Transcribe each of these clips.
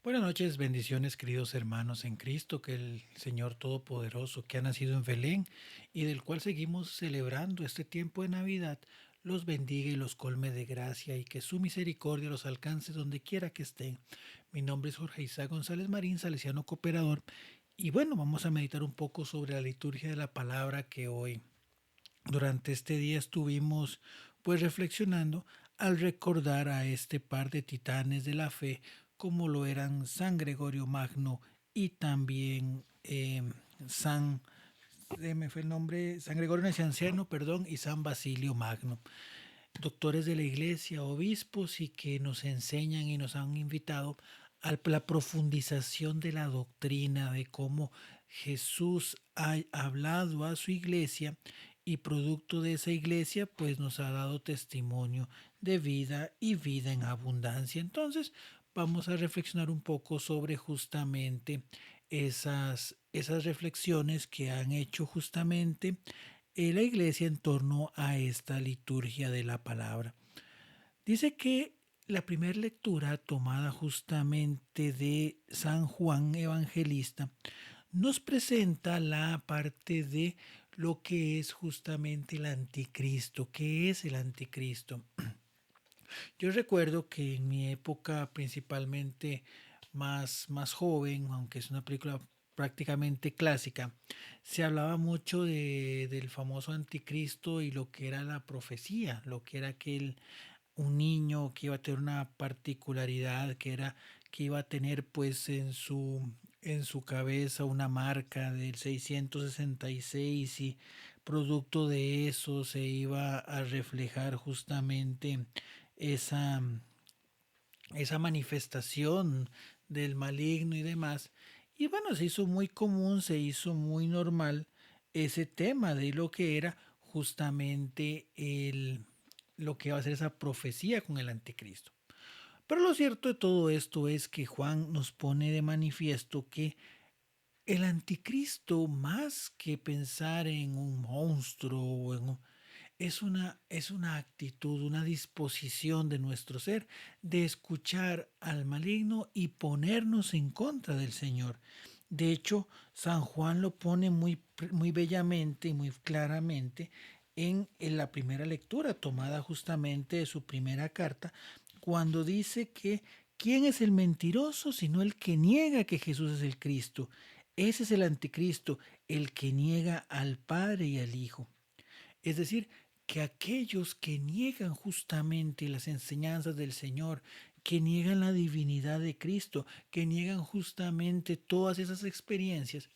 Buenas noches, bendiciones queridos hermanos en Cristo, que el Señor Todopoderoso que ha nacido en Belén y del cual seguimos celebrando este tiempo de Navidad, los bendiga y los colme de gracia y que su misericordia los alcance donde quiera que estén. Mi nombre es Jorge Isaac González Marín, salesiano cooperador, y bueno, vamos a meditar un poco sobre la liturgia de la palabra que hoy durante este día estuvimos pues reflexionando al recordar a este par de titanes de la fe como lo eran San Gregorio Magno y también San, me fue el nombre, San Gregorio Nacianciano, perdón, y San Basilio Magno, doctores de la iglesia, obispos y que nos enseñan y nos han invitado a la profundización de la doctrina, de cómo Jesús ha hablado a su iglesia y producto de esa iglesia pues nos ha dado testimonio de vida y vida en abundancia. Entonces vamos a reflexionar un poco sobre justamente esas reflexiones que han hecho justamente la iglesia en torno a esta liturgia de la palabra. Dice que la primera lectura tomada justamente de San Juan Evangelista nos presenta la parte de lo que es justamente el anticristo. ¿Qué es el anticristo? Yo recuerdo que en mi época principalmente más joven, aunque es una película prácticamente clásica, se hablaba mucho del famoso anticristo y lo que era la profecía, lo que era aquel un niño que iba a tener una particularidad, que era que iba a tener pues en su cabeza una marca del 666 y producto de eso se iba a reflejar justamente esa, esa manifestación del maligno y demás. Y bueno, se hizo muy común, se hizo muy normal ese tema de lo que era justamente lo que va a ser esa profecía con el anticristo. Pero lo cierto de todo esto es que Juan nos pone de manifiesto que el anticristo, más que pensar en un monstruo o es una actitud, una disposición de nuestro ser de escuchar al maligno y ponernos en contra del Señor. De hecho, San Juan lo pone muy bellamente y muy claramente en la primera lectura, tomada justamente de su primera carta, cuando dice que ¿quién es el mentiroso sino el que niega que Jesús es el Cristo? Ese es el anticristo, el que niega al Padre y al Hijo. Es decir, que aquellos que niegan justamente las enseñanzas del Señor, que niegan la divinidad de Cristo, que niegan justamente todas esas experiencias,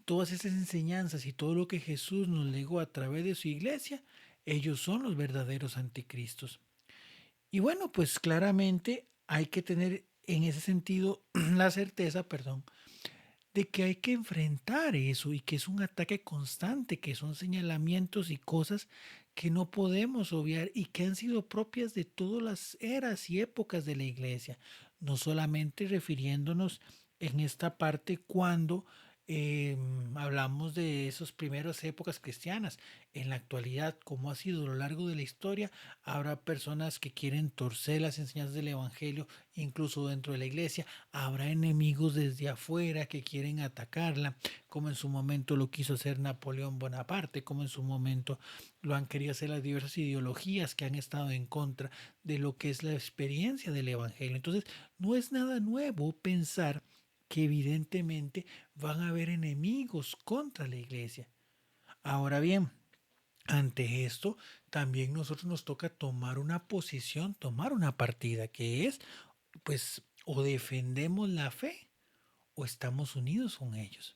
todas esas enseñanzas y todo lo que Jesús nos legó a través de su iglesia, ellos son los verdaderos anticristos. Y bueno, pues claramente hay que tener en ese sentido la certeza, perdón, de que hay que enfrentar eso y que es un ataque constante, que son señalamientos y cosas que no podemos obviar y que han sido propias de todas las eras y épocas de la iglesia, no solamente refiriéndonos en esta parte cuando hablamos de esas primeras épocas cristianas. En la actualidad, como ha sido a lo largo de la historia, habrá personas que quieren torcer las enseñanzas del Evangelio, incluso dentro de la iglesia. Habrá enemigos desde afuera que quieren atacarla, como en su momento lo quiso hacer Napoleón Bonaparte, como en su momento lo han querido hacer las diversas ideologías que han estado en contra de lo que es la experiencia del Evangelio. Entonces, no es nada nuevo pensar que evidentemente van a haber enemigos contra la iglesia. Ahora bien, ante esto, también nosotros nos toca tomar una posición, tomar una partida, que es, pues, o defendemos la fe o estamos unidos con ellos.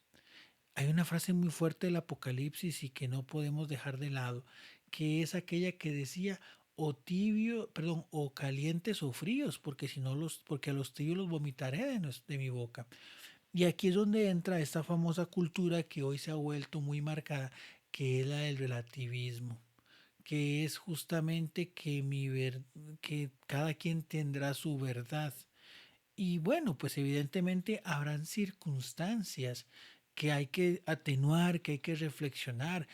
Hay una frase muy fuerte del Apocalipsis y que no podemos dejar de lado, que es aquella que decía o tibio, perdón, o calientes o fríos, porque si no porque a los tibios los vomitaré de mi boca. Y aquí es donde entra esta famosa cultura que hoy se ha vuelto muy marcada, que es la del relativismo, que es justamente que cada quien tendrá su verdad. Y bueno, pues evidentemente habrán circunstancias que hay que atenuar, que hay que reflexionar,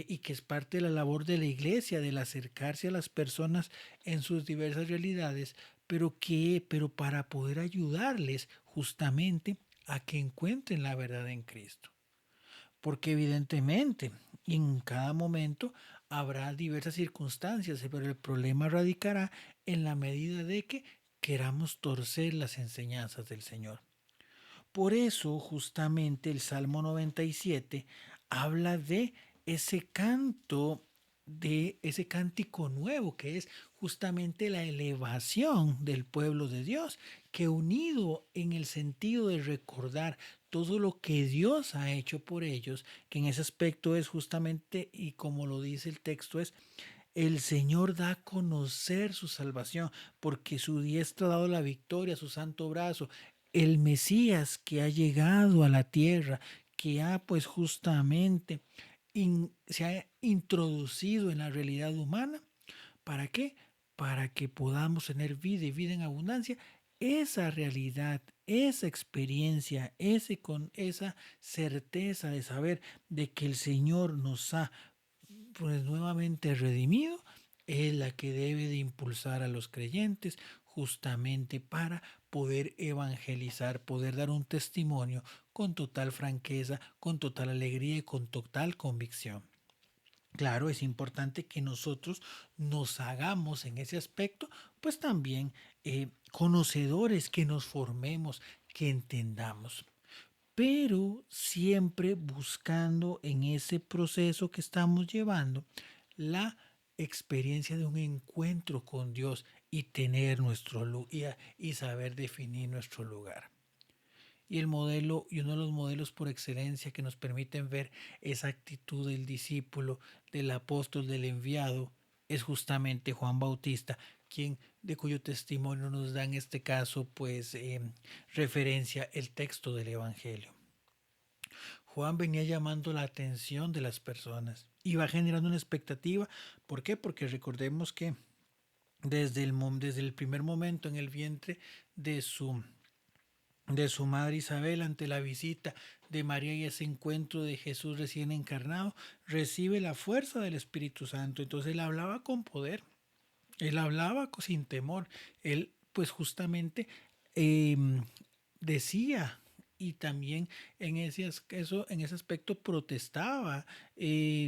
y que es parte de la labor de la iglesia, del acercarse a las personas en sus diversas realidades, pero para poder ayudarles justamente a que encuentren la verdad en Cristo. Porque evidentemente en cada momento habrá diversas circunstancias, pero el problema radicará en la medida de que queramos torcer las enseñanzas del Señor. Por eso justamente el Salmo 97 habla de ese cántico nuevo, que es justamente la elevación del pueblo de Dios, que unido en el sentido de recordar todo lo que Dios ha hecho por ellos, que en ese aspecto es justamente, y como lo dice el texto, es el Señor da a conocer su salvación, porque su diestra ha dado la victoria, su santo brazo. El Mesías que ha llegado a la tierra, que ha pues justamente se ha introducido en la realidad humana. ¿Para qué? Para que podamos tener vida y vida en abundancia. Esa realidad, esa experiencia, con esa certeza de saber de que el Señor nos ha pues nuevamente redimido, es la que debe de impulsar a los creyentes justamente para poder evangelizar, poder dar un testimonio con total franqueza, con total alegría y con total convicción. Claro, es importante que nosotros nos hagamos en ese aspecto, pues también conocedores, que nos formemos, que entendamos, pero siempre buscando en ese proceso que estamos llevando la experiencia de un encuentro con Dios y tener y saber definir nuestro lugar. Y el modelo, y uno de los modelos por excelencia que nos permiten ver esa actitud del discípulo, del apóstol, del enviado, es justamente Juan Bautista, quien de cuyo testimonio nos da en este caso pues referencia el texto del Evangelio. Juan venía llamando la atención de las personas y va generando una expectativa. ¿Por qué? Porque recordemos que desde el primer momento en el vientre de de su madre Isabel, ante la visita de María y ese encuentro de Jesús recién encarnado, recibe la fuerza del Espíritu Santo. Entonces él hablaba con poder, él hablaba sin temor, él pues justamente eh, decía y también en ese aspecto protestaba,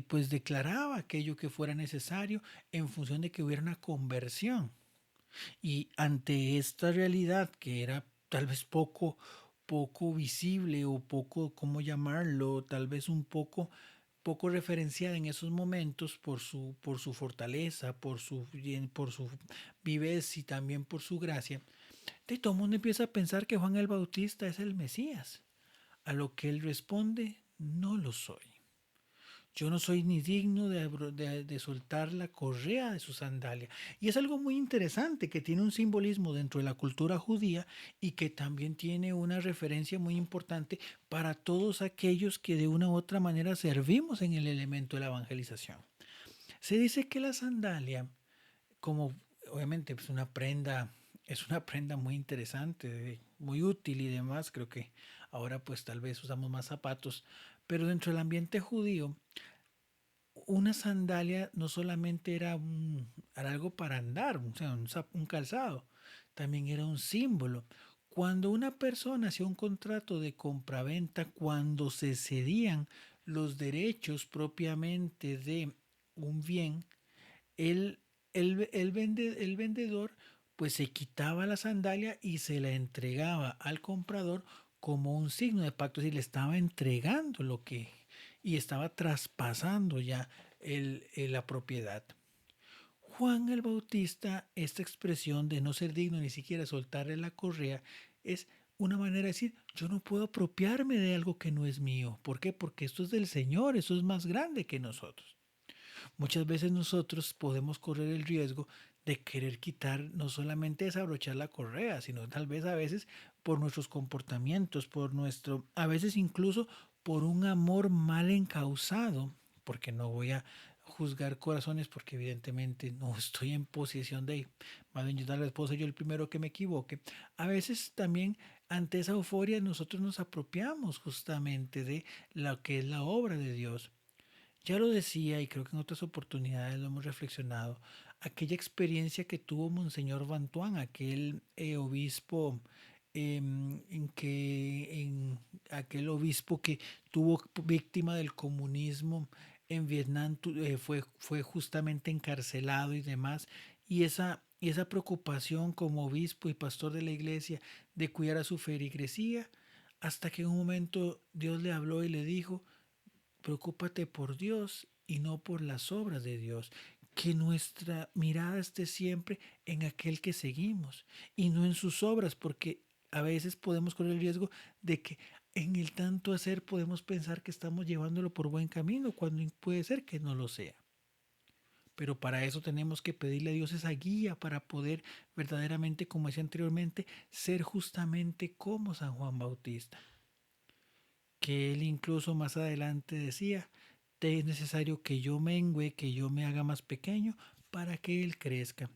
pues declaraba aquello que fuera necesario en función de que hubiera una conversión. Y ante esta realidad que era tal vez poco visible o poco, ¿cómo llamarlo? Tal vez un poco referenciada en esos momentos por su fortaleza, por su viveza y también por su gracia, de todo el mundo empieza a pensar que Juan el Bautista es el Mesías, a lo que él responde, no lo soy. Yo no soy ni digno de soltar la correa de su sandalia. Y es algo muy interesante que tiene un simbolismo dentro de la cultura judía y que también tiene una referencia muy importante para todos aquellos que de una u otra manera servimos en el elemento de la evangelización. Se dice que la sandalia, como obviamente es una prenda muy interesante, muy útil y demás, creo que ahora pues tal vez usamos más zapatos, pero dentro del ambiente judío una sandalia no solamente era algo para andar, o sea, un calzado, también era un símbolo. Cuando una persona hacía un contrato de compraventa, cuando se cedían los derechos propiamente de un bien, el, el vendedor pues se quitaba la sandalia y se la entregaba al comprador como un signo de pacto, es decir, le estaba entregando lo que y estaba traspasando ya la propiedad. Juan el Bautista, esta expresión de no ser digno ni siquiera soltarle la correa, es una manera de decir, yo no puedo apropiarme de algo que no es mío. ¿Por qué? Porque esto es del Señor, eso es más grande que nosotros. Muchas veces nosotros podemos correr el riesgo de querer quitar, no solamente desabrochar la correa, sino tal vez a veces por nuestros comportamientos, a veces incluso por un amor mal encausado, porque no voy a juzgar corazones porque evidentemente no estoy en posición de, más bien yo tal vez puedo ser yo el primero que me equivoque. A veces también ante esa euforia nosotros nos apropiamos justamente de lo que es la obra de Dios Ya lo decía y creo que en otras oportunidades lo hemos reflexionado, aquella experiencia que tuvo Monseñor Bantuán, aquel obispo en aquel obispo que tuvo víctima del comunismo en Vietnam, fue justamente encarcelado y demás, y esa preocupación como obispo y pastor de la iglesia de cuidar a su feligresía, hasta que en un momento Dios le habló y le dijo: preocúpate por Dios y no por las obras de Dios. Que nuestra mirada esté siempre en aquel que seguimos y no en sus obras, porque a veces podemos correr el riesgo de que en el tanto hacer podemos pensar que estamos llevándolo por buen camino, cuando puede ser que no lo sea. Pero para eso tenemos que pedirle a Dios esa guía para poder verdaderamente, como decía anteriormente, ser justamente como San Juan Bautista, que él incluso más adelante decía: "Te es necesario que yo mengüe, que yo me haga más pequeño para que él crezca".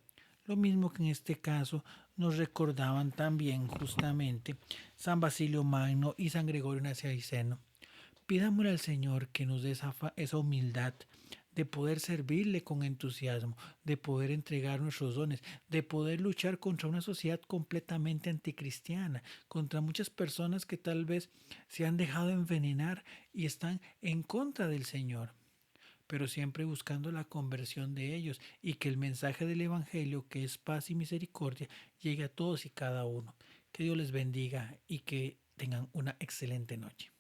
Lo mismo que en este caso nos recordaban también justamente San Basilio Magno y San Gregorio Nacianceno. Pidámosle al Señor que nos dé esa humildad de poder servirle con entusiasmo, de poder entregar nuestros dones, de poder luchar contra una sociedad completamente anticristiana, contra muchas personas que tal vez se han dejado envenenar y están en contra del Señor, pero siempre buscando la conversión de ellos y que el mensaje del Evangelio, que es paz y misericordia, llegue a todos y cada uno. Que Dios les bendiga y que tengan una excelente noche.